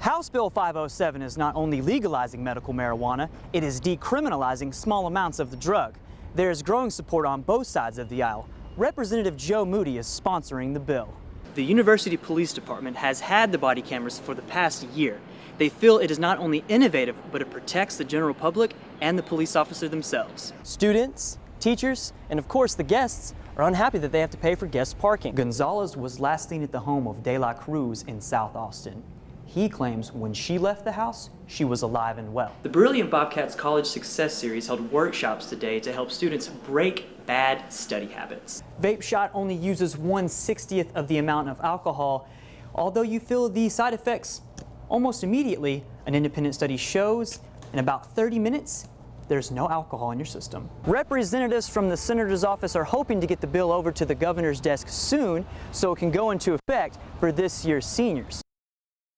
House Bill 507 is not only legalizing medical marijuana, it is decriminalizing small amounts of the drug. There is growing support on both sides of the aisle. Representative Joe Moody is sponsoring the bill. The University Police Department has had the body cameras for the past year. They feel it is not only innovative, but it protects the general public and the police officer themselves. Students, teachers, and of course the guests are unhappy that they have to pay for guest parking. Gonzalez was last seen at the home of De La Cruz in South Austin. He claims when she left the house, she was alive and well. The Brilliant Bobcats College Success Series held workshops today to help students break bad study habits. Vape shot only uses 1/60th of the amount of alcohol. Although you feel the side effects almost immediately, an independent study shows in about 30 minutes, there's no alcohol in your system. Representatives from the senator's office are hoping to get the bill over to the governor's desk soon so it can go into effect for this year's seniors.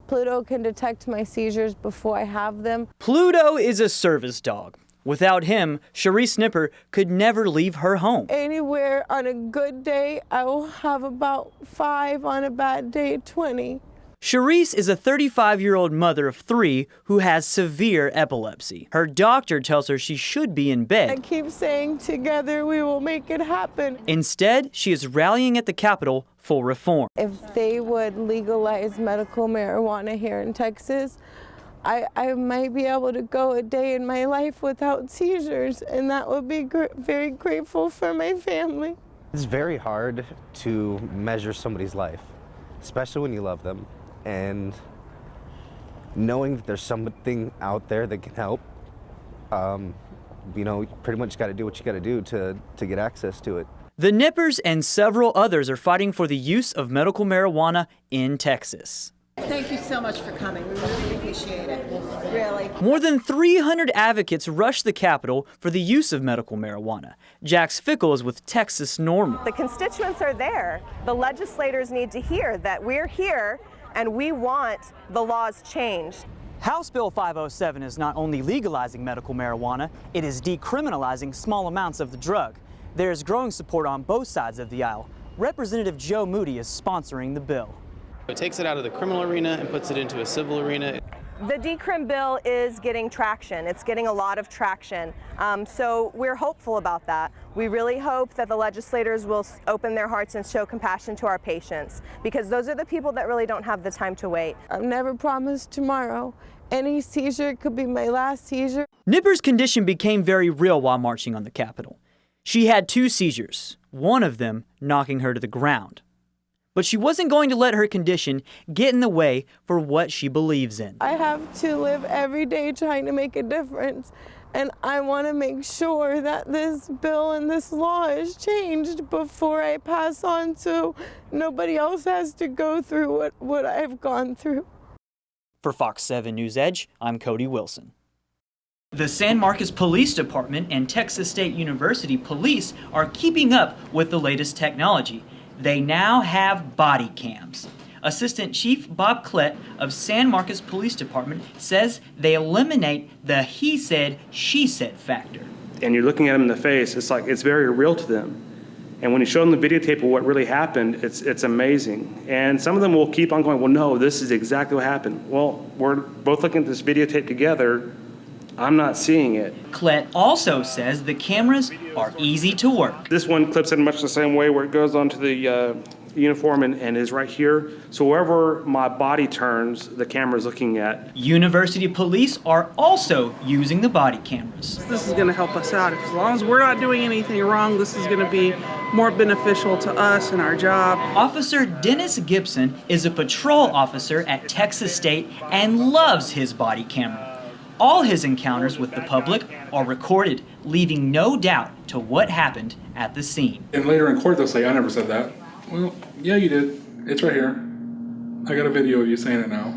Pluto can detect my seizures before I have them. Pluto is a service dog. Without him, Cherie Snipper could never leave her home. Anywhere on a good day, I will have about 5, on a bad day, 20. Cherise is a 35-year-old mother of 3 who has severe epilepsy. Her doctor tells her she should be in bed. I keep saying together we will make it happen. Instead, she is rallying at the Capitol for reform. If they would legalize medical marijuana here in Texas, I might be able to go a day in my life without seizures, and that would be very grateful for my family. It's very hard to measure somebody's life, especially when you love them. And knowing that there's something out there that can help, you pretty much got to do what you got to do to get access to it. The Nippers and several others are fighting for the use of medical marijuana in Texas. Thank you so much for coming. We really appreciate it. Really. More than 300 advocates rushed the Capitol for the use of medical marijuana. Jax Fickle is with Texas NORML. The constituents are there. The legislators need to hear that we're here and we want the laws changed. House Bill 507 is not only legalizing medical marijuana, it is decriminalizing small amounts of the drug. There is growing support on both sides of the aisle. Representative Joe Moody is sponsoring the bill. It takes it out of the criminal arena and puts it into a civil arena. The decrim bill is getting traction. It's getting a lot of traction. So we're hopeful about that. We really hope that the legislators will open their hearts and show compassion to our patients, because those are the people that really don't have the time to wait. I'm never promised tomorrow. Any seizure could be my last seizure. Nipper's condition became very real while marching on the Capitol. She had 2 seizures, one of them knocking her to the ground. But she wasn't going to let her condition get in the way for what she believes in. I have to live every day trying to make a difference, and I want to make sure that this bill and this law is changed before I pass on so nobody else has to go through what I've gone through. For Fox 7 News Edge, I'm Cody Wilson. The San Marcos Police Department and Texas State University Police are keeping up with the latest technology. They now have body cams. Assistant Chief Bob Klett of San Marcos Police Department says they eliminate the he said, she said factor. And you're looking at them in the face, it's like it's very real to them. And when you show them the videotape of what really happened, it's amazing. And some of them will keep on going, well, no, this is exactly what happened. Well, we're both looking at this videotape together. I'm not seeing it. Klett also says the cameras are easy to work. This one clips in much the same way, where it goes onto the uniform and is right here. So wherever my body turns, the camera is looking at. University police are also using the body cameras. This is going to help us out. As long as we're not doing anything wrong, this is going to be more beneficial to us and our job. Officer Dennis Gibson is a patrol officer at Texas State and loves his body camera. All his encounters with the public are recorded, leaving no doubt to what happened at the scene. And later in court, they'll say, I never said that. Well, yeah, you did. It's right here. I got a video of you saying it now.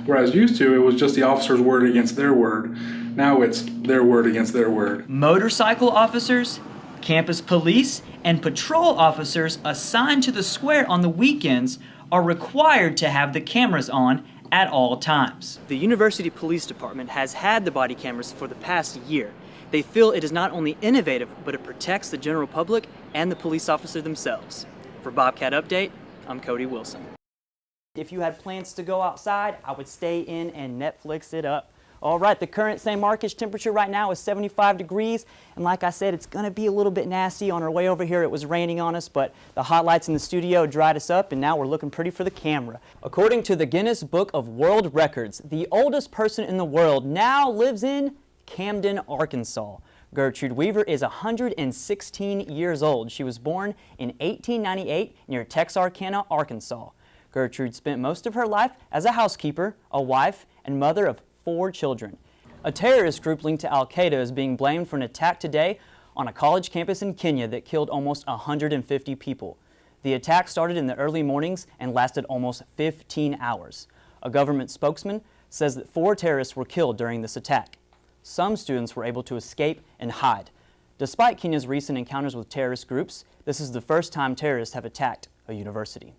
Whereas used to, it was just the officer's word against their word. Now it's their word against their word. Motorcycle officers, campus police, and patrol officers assigned to the square on the weekends are required to have the cameras on at all times. The University Police Department has had the body cameras for the past year. They feel it is not only innovative, but it protects the general public and the police officer themselves. For Bobcat Update, I'm Cody Wilson. If you had plans to go outside, I would stay in and Netflix it up. All right, the current St. Marcus temperature right now is 75 degrees, and like I said, it's gonna be a little bit nasty. On our way over here, it was raining on us, but the hot lights in the studio dried us up, and now we're looking pretty for the camera. According to the Guinness Book of World Records, the oldest person in the world now lives in Camden, Arkansas. Gertrude Weaver is 116 years old. She was born in 1898 near Texarkana, Arkansas. Gertrude spent most of her life as a housekeeper, a wife, and mother of 4 children. A terrorist group linked to Al-Qaeda is being blamed for an attack today on a college campus in Kenya that killed almost 150 people. The attack started in the early mornings and lasted almost 15 hours. A government spokesman says that 4 terrorists were killed during this attack. Some students were able to escape and hide. Despite Kenya's recent encounters with terrorist groups, this is the first time terrorists have attacked a university.